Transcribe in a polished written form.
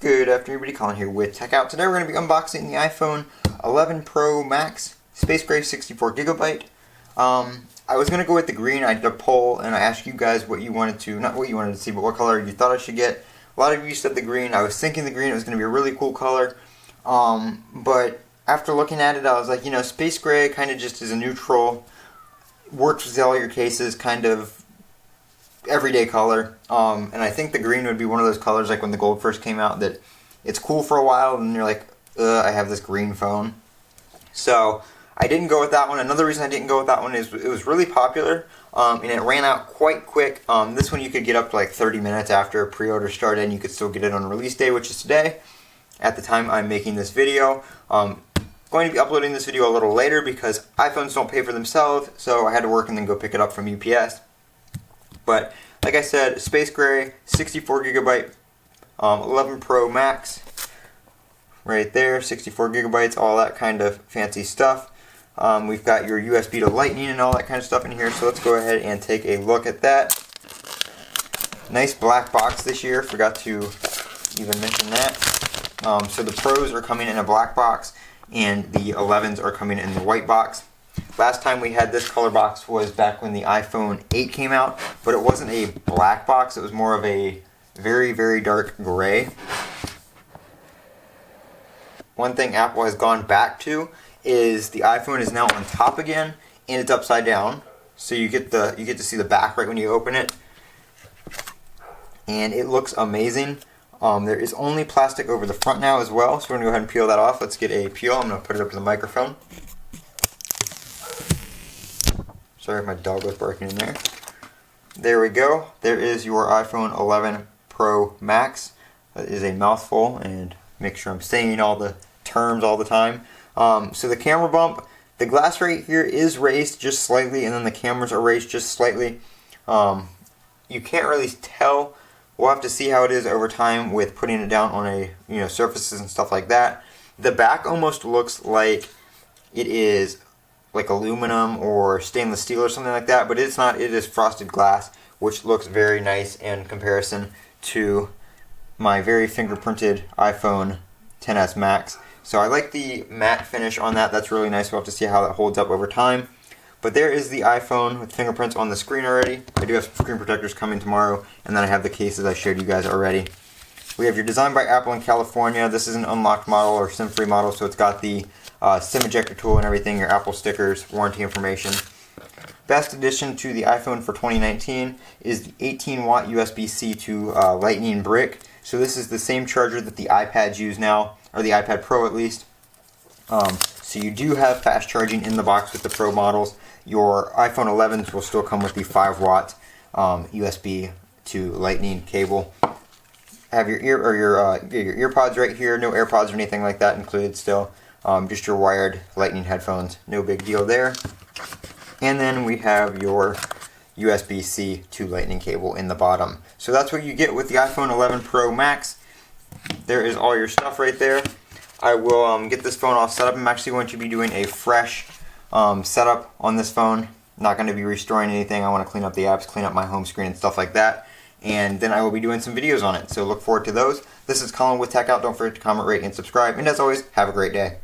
Good afternoon, everybody. Colin here with Techout. Today we're going to be unboxing the iPhone 11 Pro Max Space Gray 64GB. I was going to go with the green. I did a poll and I asked you guys what you wanted to, not what you wanted to see, but what color you thought I should get. A lot of you said the green. I was thinking the green, it was going to be a really cool color. But after looking at it, I was like, you know, Space Gray kind of just is a neutral, works with all your cases, kind of everyday color, and I think the green would be one of those colors like when the gold first came out that it's cool for a while and you're like, I have this green phone. So I didn't go with that one. Another reason I didn't go with that one is it was really popular, and it ran out quite quick. This one you could get up to like 30 minutes after pre-order started, and you could still get it on release day, which is today at the time I'm making this video. Going to be uploading this video a little later because iPhones don't pay for themselves, so I had to work and then go pick it up from UPS. But like I said, Space Gray, 64GB, 11 Pro Max, right there, 64GB, all that kind of fancy stuff. We've got your USB to Lightning and all that kind of stuff in here, so let's go ahead and take a look at that. Nice black box this year, forgot to even mention that. So the Pros are coming in a black box, and the 11s are coming in the white box. Last time we had this color box was back when the iPhone 8 came out, but it wasn't a black box, it was more of a very, very dark gray. One thing Apple has gone back to is the iPhone is now on top again, and it's upside down. So you get to see the back right when you open it. And it looks amazing. There is only plastic over the front now as well, so we're going to go ahead and peel that off. Let's get a peel. I'm going to put it up to the microphone. Sorry if my dog was barking in there. There we go. There is your iPhone 11 Pro Max. That is a mouthful, and make sure I'm saying all the terms all the time. So the camera bump, the glass right here is raised just slightly, and then the cameras are raised just slightly. You can't really tell. We'll have to see how it is over time with putting it down on surfaces and stuff like that. The back almost looks like it is like aluminum or stainless steel or something like that, but it's not. It is frosted glass, which looks very nice in comparison to my very fingerprinted iPhone XS Max. So I like the matte finish on that. That's really nice. We'll have to see how that holds up over time. But there is the iPhone with fingerprints on the screen already. I do have some screen protectors coming tomorrow, and then I have the cases I showed you guys already. We have your Designed by Apple in California. This is an unlocked model or SIM-free model, so it's got the SIM ejector tool and everything, your Apple stickers, warranty information. Best addition to the iPhone for 2019 is the 18-watt USB-C to Lightning brick. So this is the same charger that the iPads use now, or the iPad Pro at least. So you do have fast charging in the box with the Pro models. Your iPhone 11s will still come with the 5-watt USB to Lightning cable. Have your your earpods right here. No AirPods or anything like that included still. Just your wired Lightning headphones. No big deal there. And then we have your USB-C to Lightning cable in the bottom. So that's what you get with the iPhone 11 Pro Max. There is all your stuff right there. I will get this phone all set up. I'm actually going to be doing a fresh setup on this phone. Not going to be restoring anything. I want to clean up the apps, clean up my home screen and stuff like that. And then I will be doing some videos on it. So look forward to those. This is Colin with Techout. Don't forget to comment, rate, and subscribe. And as always, have a great day.